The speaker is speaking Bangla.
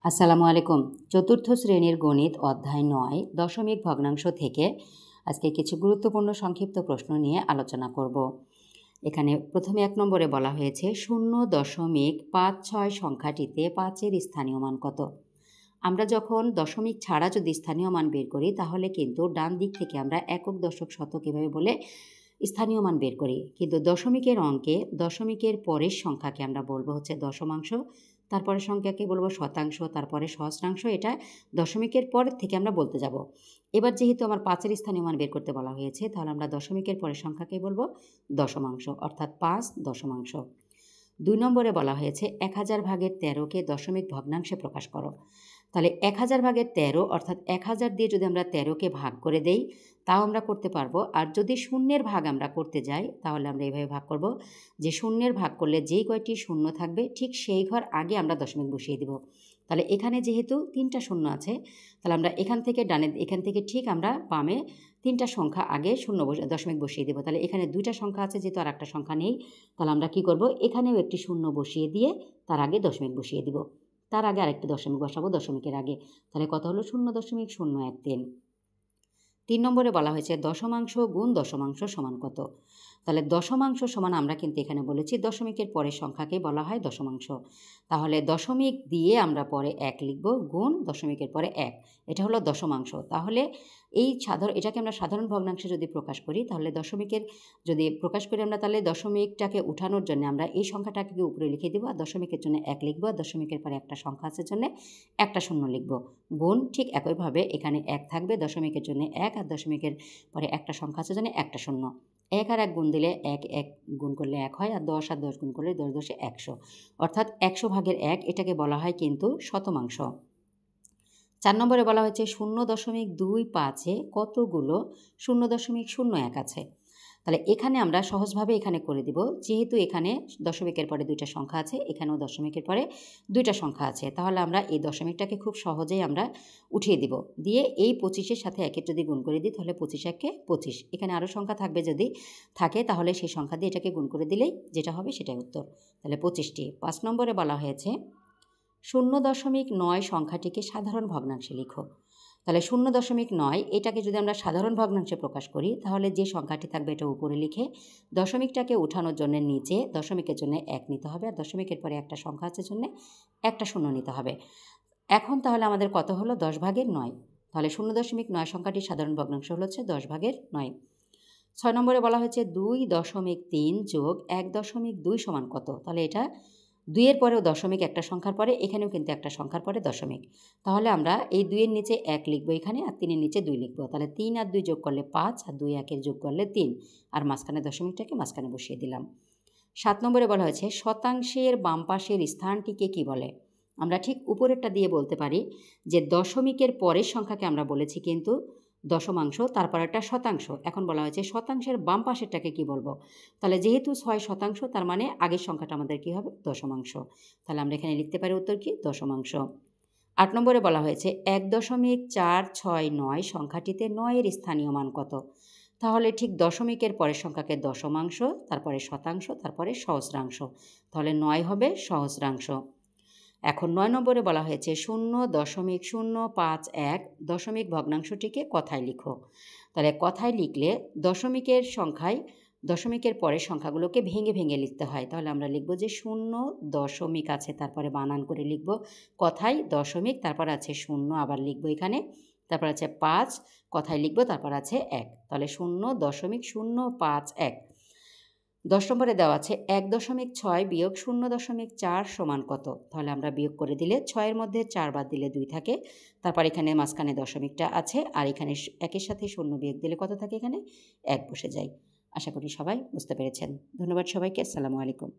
আসসালামু আলাইকুম। চতুর্থ শ্রেণীর গণিত অধ্যায় ৯ দশমিক ভগ্নাংশ থেকে আজকে কিছু গুরুত্বপূর্ণ সংক্ষিপ্ত প্রশ্ন নিয়ে আলোচনা করব। এখানে প্রথমে ১ নম্বরে বলা হয়েছে 0.56 সংখ্যাটিতে ৫-এর স্থানীয় মান কত? আমরা যখন দশমিক ছাড়া যদি স্থানীয় মান বের করি তাহলে কিন্তু ডান দিক থেকে আমরা একক, দশক, শতক এভাবে বলে স্থানীয় মান বের করি। কিন্তু দশমিকের অঙ্কে দশমিকের পরের সংখ্যাকে আমরা বলবো হচ্ছে দশমাংশ, তারপরে সংখ্যাকে বলবো শতাংশ, তারপরে সহস্রাংশ। এটা দশমিকের পরের থেকে আমরা বলতে যাব। এবার যেহেতু আমার ৫-এর স্থানীয় মান বের করতে বলা হয়েছে, তাহলে আমরা দশমিকের পরের সংখ্যাকে বলবো দশমাংশ, অর্থাৎ ৫ দশমাংশ। ২ নম্বরে বলা হয়েছে ১০০০ ভাগের ১৩কে দশমিক ভগ্নাংশে প্রকাশ করো। তাহলে ১০০০ ভাগের ১৩ অর্থাৎ ১০০০ দিয়ে যদি আমরা ১৩কে ভাগ করে দেই তাও আমরা করতে পারবো। আর যদি শূন্যের ভাগ আমরা করতে যাই তাহলে আমরা এইভাবে ভাগ করব যে শূন্যের ভাগ করলে যেই কয়টি শূন্য থাকবে ঠিক সেই ঘর আগে আমরা দশমিক বসিয়ে দিব। তাহলে এখানে যেহেতু ৩টা শূন্য আছে, তাহলে আমরা এখান থেকে ঠিক আমরা বামে ৩টা সংখ্যা আগে দশমিক বসিয়ে দেবো। তাহলে এখানে 2টা সংখ্যা আছে, যেহেতু আর একটা সংখ্যা নেই, তাহলে আমরা কি করব, এখানেও একটি শূন্য বসিয়ে দিয়ে তার আগে দশমিক বসিয়ে দিব। তার আগে আরেকটি দশমিক বসাবো দশমিকের আগে। তাহলে কত হলো 0.013। ৩ নম্বরে বলা হয়েছে দশমাংশ গুণ দশমাংশ সমান কত? তাহলে দশমাংশ সমান আমরা কিন্তু এখানে বলেছি দশমিকের পরের সংখ্যাকে বলা হয় দশমাংশ। তাহলে দশমিক দিয়ে আমরা পরে ১ লিখব, গুণ দশমিকের পরে ১, এটা হলো দশমাংশ। তাহলে এটাকে আমরা সাধারণ ভগ্নাংশে যদি প্রকাশ করি, তাহলে দশমিকের যদি প্রকাশ করি আমরা, তাহলে দশমিকটাকে উঠানোর জন্য আমরা এই সংখ্যাটাকে উপরে লিখে দেবো, আর দশমিকের জন্য ১ লিখব, আর দশমিকের পরে একটা সংখ্যা আছে জন্য একটা শূন্য লিখব। গুণ ঠিক একইভাবে এখানে ১ থাকবে, দশমিকের জন্য ১, আর দশমিকের পরে একটা সংখ্যা আছে জন্য একটা শূন্য। ১ আর ১ গুণ দিলে ১ গুণ করলে ১ হয়, আর ১০ আর ১০ গুণ করলে ১০ ১০ ১০০, অর্থাৎ ১০০ ভাগের ১, এটাকে বলা হয় কিন্তু শতমাংশ। ৪ নম্বরে বলা হয়েছে 0.25-এ কতগুলো 0.01 আছে? তাহলে এখানে আমরা সহজভাবে এখানে করে দিব, যেহেতু এখানে দশমিকের পরে 2টা সংখ্যা আছে, এখানেও দশমিকের পরে 2টা সংখ্যা আছে, তাহলে আমরা এই দশমিকটাকে খুব সহজেই আমরা উঠিয়ে দিব। দিয়ে এই 25-এর সাথে 1-এর যদি গুণ করে দিই তাহলে 25-1-এ 25। এখানে আরও সংখ্যা থাকবে, যদি থাকে তাহলে সেই সংখ্যা দিয়ে এটাকে গুণ করে দিলেই যেটা হবে সেটাই উত্তর। তাহলে 25টি। ৫ নম্বরে বলা হয়েছে 0.9 সংখ্যাটিকে সাধারণ ভগ্নাংশে লিখো। তাহলে 0.9 এটাকে যদি আমরা সাধারণ ভগ্নাংশে প্রকাশ করি, তাহলে যে সংখ্যাটি থাকবে এটা উপরে লিখে দশমিকটাকে উঠানোর জন্য নিচে দশমিকের জন্য 1 নিতে হবে, আর দশমিকের পরে একটা সংখ্যা আছে জন্য একটা শূন্য নিতে হবে। এখন তাহলে আমাদের কত হলো 10 ভাগের 9। তাহলে 0.9 সংখ্যাটির সাধারণ ভগ্নাংশ হচ্ছে 10 ভাগের 9। 6 নম্বরে বলা হয়েছে 2.3 যোগ 1.2 সমান কত? তাহলে এটা 2 এর পরেও দশমিক একটা সংখ্যার পরে, এখানেও কিন্তু একটা সংখ্যার পরে দশমিক। তাহলে আমরা এই 2 এর নিচে 1 লিখব এখানে, আর 3 এর নিচে 2 লিখব। তাহলে 3 আর 2 যোগ করলে 5, আর 2 1-এর যোগ করলে 3, আর মাঝখানে দশমিকটাকে মাঝখানে বসিয়ে দিলাম। 7 নম্বরে বলা হয়েছে শতাংশের বাম পাশের স্থানটিকে কি বলে? আমরা ঠিক উপরেরটা দিয়ে বলতে পারি যে দশমিকের পরের সংখ্যাকে আমরা বলেছি কিন্তু দশমাংশ, তারপর একটা শতাংশ। এখন বলা হয়েছে শতাংশের বাম পাশেরটাকে কি বলবো? তাহলে যেহেতু 6 শতাংশ, তার মানে আগের সংখ্যাটা আমাদের কি হবে? দশমাংশ। তাহলে আমরা এখানে লিখতে পারি উত্তর কি? দশমাংশ। 8 নম্বরে বলা হয়েছে 1.469 সংখ্যাটিতে 9-এর স্থানীয় মান কত? তাহলে ঠিক দশমিকের পরের সংখ্যাকে দশমাংশ, তারপরে শতাংশ, তারপরে সহস্রাংশ। তাহলে 9 হবে সহস্রাংশ। এখন 9 নম্বরে বলা হয়েছে 0.051 দশমিক ভগ্নাংশটিকে কথায় লিখো। তাহলে কথায় লিখলে দশমিকের পরের সংখ্যাগুলোকে ভেঙে ভেঙে লিখতে হয়। তাহলে আমরা লিখব যে 0 দশমিক আছে, তারপরে বানান করে লিখব কথায় দশমিক, তারপর আছে 0 আবার লিখব এখানে, তারপর আছে 5 কথায় লিখব, তারপর আছে 1। তাহলে 0.051। 10 নম্বরে দেওয়া আছে 1.6 বিয়োগ 0.4 সমান কত? তাহলে আমরা বিয়োগ করে দিলে 6-এর মধ্যে 4 বাদ দিলে 2 থাকে, তারপর এখানে মাঝখানে দশমিকটা আছে, আর এখানে 1-এর সাথে 0 বিয়োগ দিলে কত থাকে? এখানে 1 বসে যায়। আশা করি সবাই বুঝতে পেরেছেন। ধন্যবাদ সবাইকে। আসসালামু আলাইকুম।